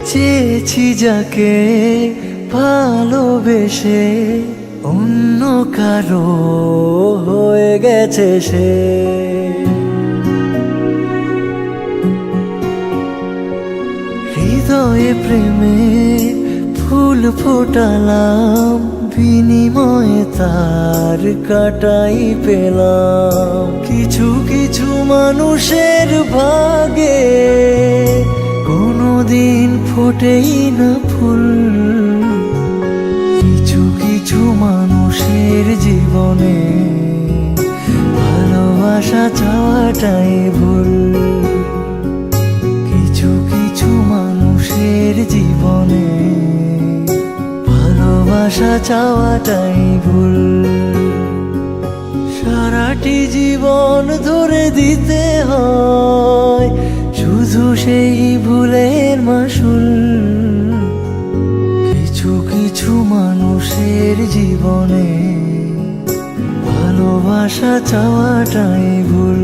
চেয়েছি যাকে ভালোবেসে অন্য কারো হয়ে গেছে সে। হৃদয়ে প্রেমে ফুল ফোটালাম, বিনিময়ে তার কাটাই পেলাম। কিছু কিছু মানুষের ভাগে কোনোদিন ফোটেই না ফুল, কিছু কিছু মানুষের জীবনে ভালোবাসা চাওয়াটাই ভুল। কিছু কিছু মানুষের জীবনে ভালোবাসা চাওয়াটাই ভুল। সারাটি জীবন ধরে দিতে হয় শুধু সেই ভুলের মাসুল। কিছু কিছু মানুষের জীবনে ভালোবাসা চাওয়াটাই ভুল।